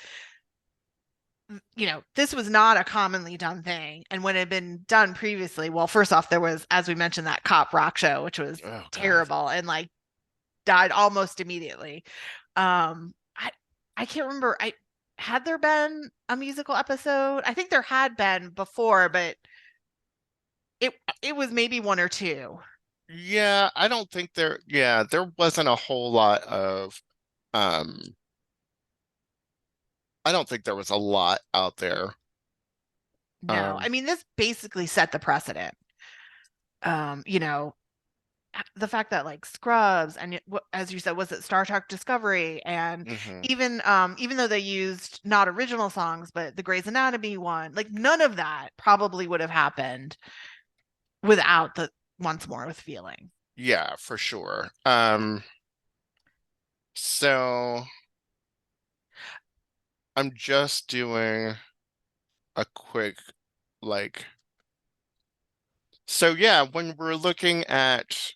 this was not a commonly done thing. And when it had been done previously, well, first off, there was, as we mentioned, that cop rock show, which was Oh God. terrible and like died almost immediately. I can't remember. I Had there been a musical episode? I think there had been before, but it it was maybe one or two. Yeah, I don't think there wasn't a whole lot of um I don't think there was a lot out there. No, I Um mean this basically set the precedent. Um, you know, the fact that like Scrubs and as you said, was it Star Trek Discovery, and mhm. even though they used not original songs, but the Grey's Anatomy one, like none of that probably would have happened without the Once More with Feeling. Yeah, for sure. So I'm just doing a quick like so yeah, when we're looking at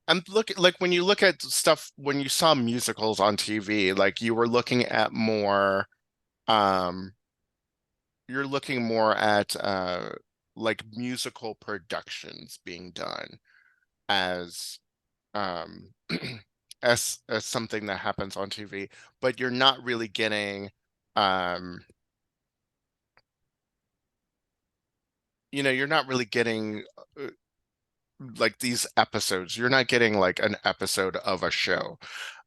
I'm looking like when you look at stuff when you saw musicals on TV, like you were looking at more um you're looking more at like musical productions being done as um as something that happens on TV, but you're not really getting um you're not really getting uh, like these episodes. You're not getting like an episode of a show.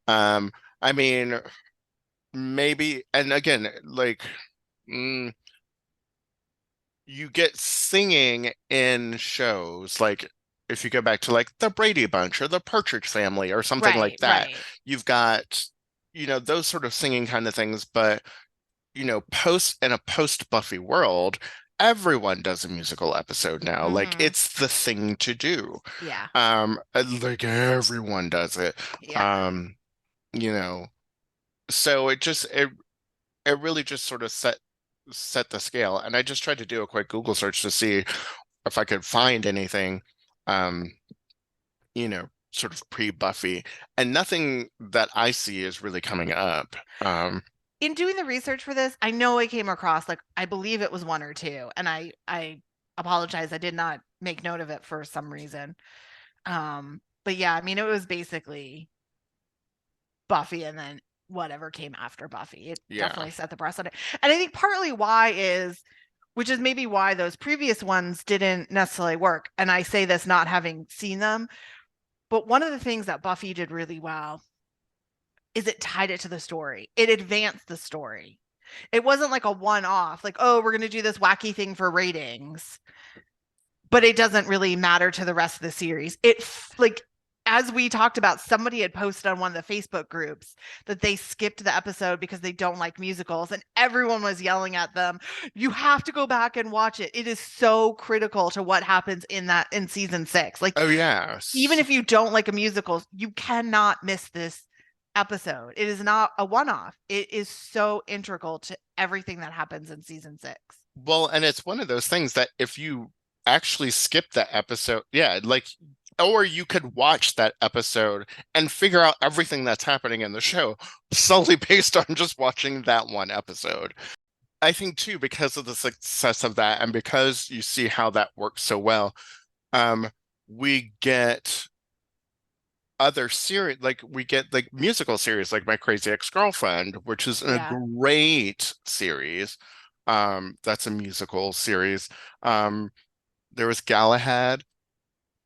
Um I mean maybe and again like mm, you get singing in shows like if you go back to like the Brady Bunch or the Partridge Family or something like Right, that, right. you've got those sort of singing kind of things, but post in a post Buffy world, everyone does a musical episode now. Like Hmm. it's the thing to do. Yeah. Like everyone does it. Yeah. Um, you know, so it really just sort of set the scale. And I just tried to do a quick Google search to see if I could find anything, um, sort of pre-Buffy, and nothing that I see is really coming up. In doing the research for this, I know I came across like I believe it was one or two, and I apologize, I did not make note of it for some reason. But yeah, I mean, it was basically Buffy and then whatever came after Buffy. It Yeah. definitely set the precedent. And I think partly why is, which is maybe why those previous ones didn't necessarily work. And I say this not having seen them, but one of the things that Buffy did really well is it tied it to the story. It advanced the story. It wasn't like a one off, like, oh, we're going to do this wacky thing for ratings, but it doesn't really matter to the rest of the series. Like, as we talked about, somebody had posted on one of the Facebook groups that they skipped the episode because they don't like musicals, and everyone was yelling at them, you have to go back and watch it. It is so critical to what happens in season 6. Like, Oh yeah. even if you don't like a musical, you cannot miss this episode. It is not a one-off. It is so integral to everything that happens in season 6. Well, and it's one of those things that if you actually skip that episode, yeah, like, or you could watch that episode and figure out everything that's happening in the show solely based on just watching that one episode. I think too, because of the success of that and because you see how that works so well, we get other series, like we get like musical series like My Crazy Ex-Girlfriend, which is a Yeah. great series. That's a musical series. Um, there was Galahad.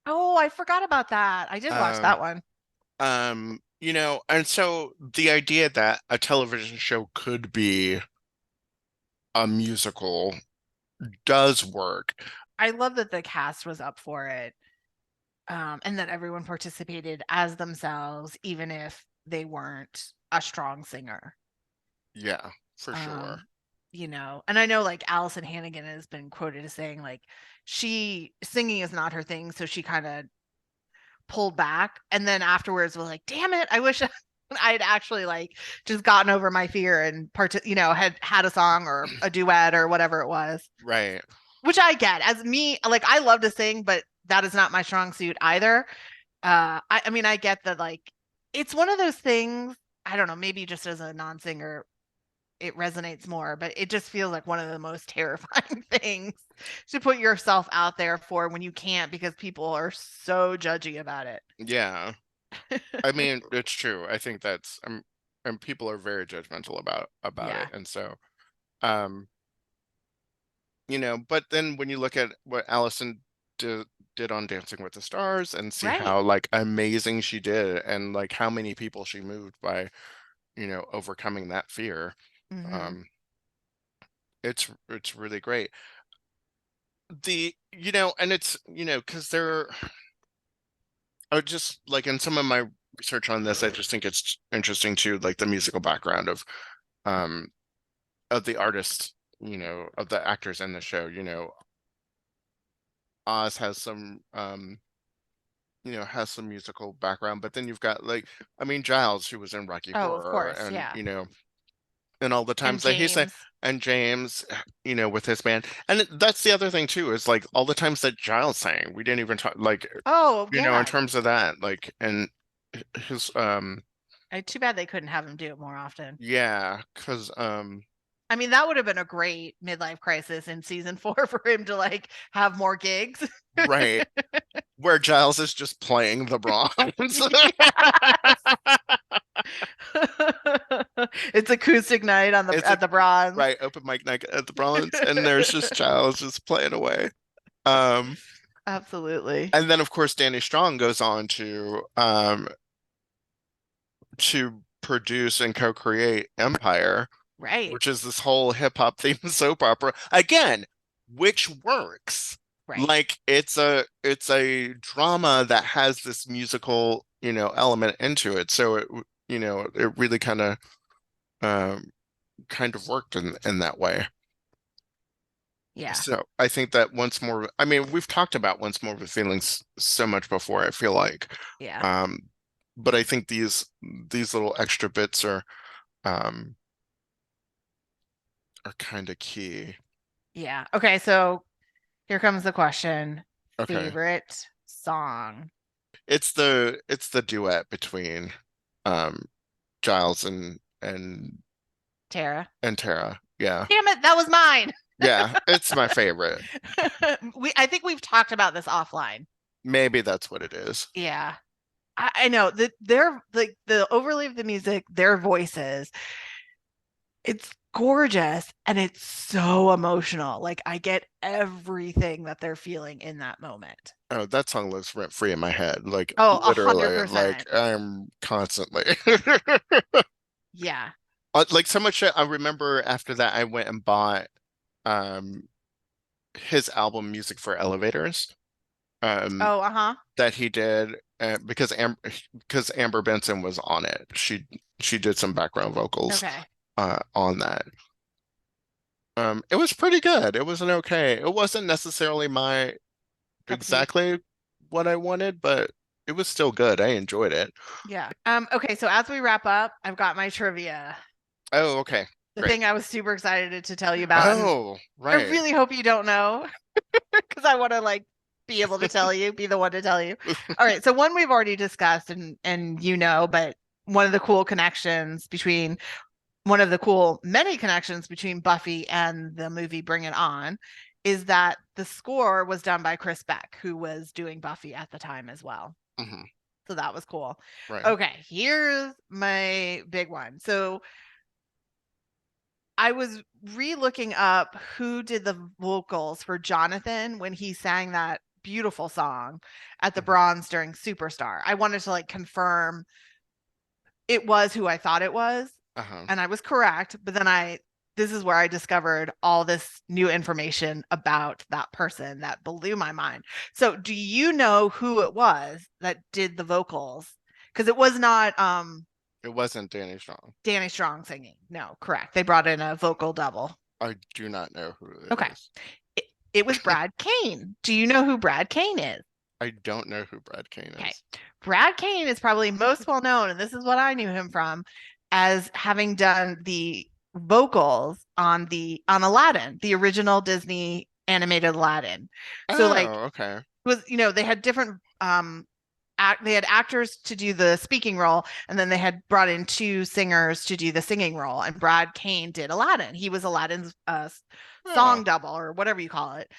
Oh, I forgot about that. I did watch Um, that one. and so the idea that a television show could be a musical does work. I love that the cast was up for it, and that everyone participated as themselves, even if they weren't a strong singer. Yeah, for sure. Um, and I know like Allison Hannigan has been quoted as saying like she singing is not her thing, so she kind of pulled back, and then afterwards was like, "Damn it, I wish I had actually like just gotten over my fear and had a song or a duet or whatever it was." Right. Which I get. As me, like I love to sing, but that is not my strong suit either. I mean, I get that like it's one of those things, I don't know, maybe just as a non-singer it resonates more, but it just feels like one of the most terrifying things to put yourself out there for when you can't because people are so judgy about it. Yeah. I mean, it's true. I think and people are very judgmental about it. Yeah. And so, um, but then when you look at what Allison did on Dancing with the Stars and see Right. how like amazing she did and like how many people she moved by, overcoming that fear, Hmm. um, it's really great. And it's, because I just like in some of my research on this, I just think it's interesting too, like the musical background um of the artists, of the actors in the show. Oz has some musical background, but then you've got like, I mean, Giles, who was in Rocky Oh, of Horror, course. and Yeah. and all the And times that he sang, James. and James, with his band, and that's the other thing too, is like all the times that Giles sang, we didn't even talk like, Oh, in yeah. terms of that, like, and his Too bad they couldn't have him do it more often. yeah, because I mean, that would have been a great midlife crisis in season 4 for him to like have more gigs. right, where Giles is just playing the Brahms. It's acoustic night on the It's a at the Bronze. right open mic night at the Bronze, and there's just Giles just playing away. Um, Absolutely. and then of course Danny Strong goes on to produce and co-create Empire, Right. which is this whole hip hop themed soap opera again, which works. Right. Like it's a drama that has this musical, element into it. So it really um kind of worked in that way. Yeah. So I think that once more, I mean, we've talked about once more with feelings so much before, I feel like. Yeah. Um, but I think these little extra bits um are kind of key. Yeah. Okay, so here comes the question. Okay. Favorite song? It's the duet between um Giles Tara. and Tara. Yeah. Damn it, that was mine. Yeah, it's my favorite. I think we've talked about this offline. Maybe that's what it is. Yeah. I know that they're like the overlay of the music, their voices, it's gorgeous and it's so emotional. Like I get everything that they're feeling in that moment. Oh, that song lives rent free in my head. Like Oh, a hundred literally, like percent. I'm constantly Yeah. like so much shit. I remember after that I went and bought um his album Music for Elevators um Oh, uh-huh. that he did because Amber Benson was on it. She did some background vocals Okay. on that. It was pretty good. It was an okay. It wasn't necessarily my Cup of tea. exactly what I wanted, but it was still good. I enjoyed it. Yeah. Okay, so as we wrap up, I've got my trivia. Oh, okay. The Great. thing I was super excited to tell you about, and Oh, I right. really hope you don't know because I want to like be able to tell you, be the one to tell you. All right, so one we've already discussed and you know, but one of the cool connections between one of the cool many connections between Buffy and the movie Bring It On is that the score was done by Chris Beck, who was doing Buffy at the time as well. Hmm. So that was cool. Right. Okay, here's my big one. So I was re-looking up who did the vocals for Jonathan when he sang that beautiful song at the Hmm. Bronze during Superstar. I wanted to like confirm it was who I thought it was, Uh-huh. and I was correct, but then this is where I discovered all this new information about that person that blew my mind. So, do you know who it was that did the vocals? Because it was not It wasn't Danny Strong. Danny Strong singing. No, correct. They brought in a vocal double. I do not know who it Okay. is. It, it was Brad Kane. Do you know who Brad Kane is? I don't know who Brad Kane Okay. is. Brad Kane is probably most well known, and this is what I knew him from, as having done the vocals on Aladdin, the original Disney animated Aladdin. So like Oh, okay. it was, they had different they had actors to do the speaking role, and then they had brought in two singers to do the singing role. And Brad Kane did Aladdin. He was Aladdin's Oh, song double or whatever you call it.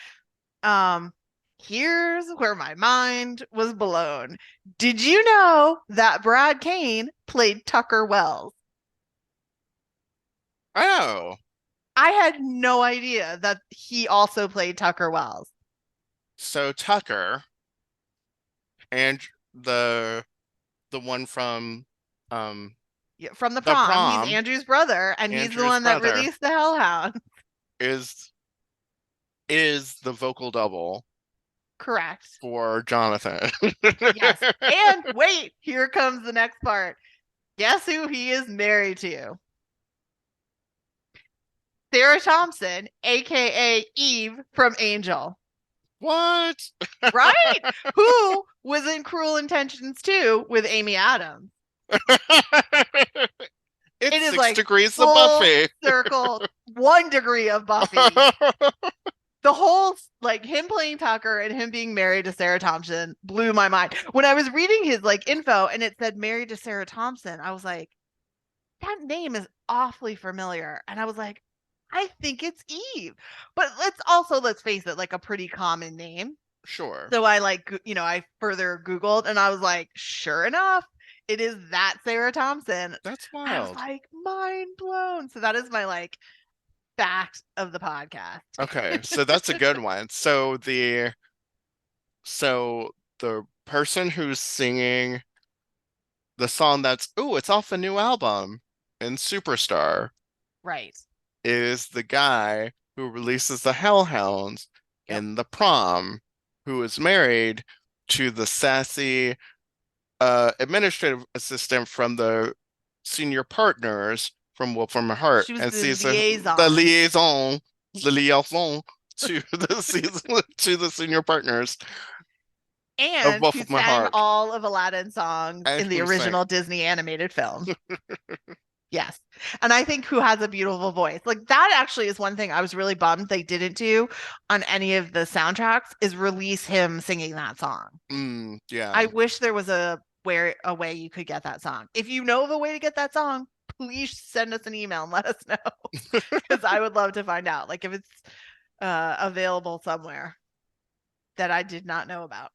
Um, Here's where my mind was blown. Did you know that Brad Kane played Tucker Wells? oh. I had no idea that he also played Tucker Wells. So Tucker and the one from um Yeah, from the the prom, he's prom, Andrew's brother, and he's the Andrew's one that brother, released the Hellhound. is is the vocal double Correct. for Jonathan. Yes. And wait, here comes the next part. Guess who he is married to? Sarah Thompson, aka Eve from Angel. What? Right? Who was in Cruel Intentions too with Amy Adams. It It's is six like degrees of full Buffy. circle, 1 degree of Buffy. The whole like him playing Tucker and him being married to Sarah Thompson blew my mind. When I was reading his like info and it said married to Sarah Thompson, I was like, that name is awfully familiar. And I was like, I think it's Eve. But let's face it, like a pretty common name. Sure. So I I further Googled and I was like, sure enough, it is that Sarah Thompson. That's I was wild. like, mind blown. So that is my like fact of the podcast. Okay, so that's a good one. So the person who's singing the song that's it's off the new album in Superstar Right. is the guy who releases the Hellhounds Yep. in the prom, who is married to the sassy administrative assistant from the senior partners from Wolf from Her Heart She was and the sees the liaison. liaison, the liaison to the season to the senior partners of And Wolf who of My sang Heart. all of Aladdin songs And in the who sang? original Disney animated film. Yes. And I think who has a beautiful voice. Like that actually is one thing I was really bummed they didn't do on any of the soundtracks is release him singing that song. Yeah. I wish there was a way you could get that song. If you know of a way to get that song, please send us an email and let us know. Because I would love to find out. Like if it's available somewhere that I did not know about.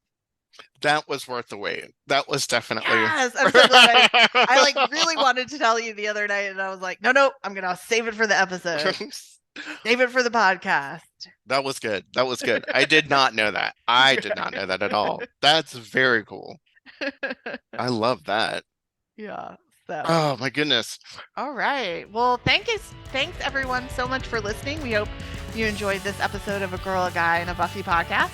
That was worth the wait. That was definitely. Yes, I'm so glad I like really wanted to tell you the other night, and I was like, no, I'm gonna save it for the episode. Save it for the podcast. That was good. That was good. I did not know that. I did not know that at all. That's very cool. I love that. Yeah. So. Oh my goodness. All right. Well, thanks everyone so much for listening. We hope you enjoyed this episode of A Girl, a Guy, and a Buffy podcast.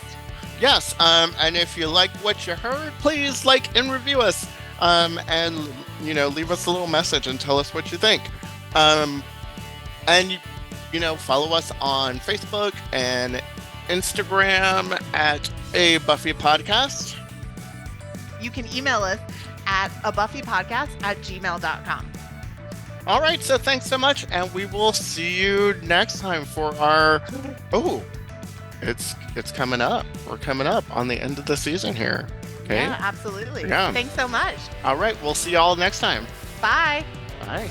Yes, and if you like what you heard, please like and review us, and leave us a little message and tell us what you think, and follow us on Facebook and Instagram at A Buffy Podcast. You can email us at abuffypodcast@gmail.com. All right, so thanks so much, and we will see you next time for our It's coming up. We're coming up on the end of the season here. Okay. Yeah, absolutely. Yeah. Thanks so much. All right. We'll see y'all next time. Bye. Bye.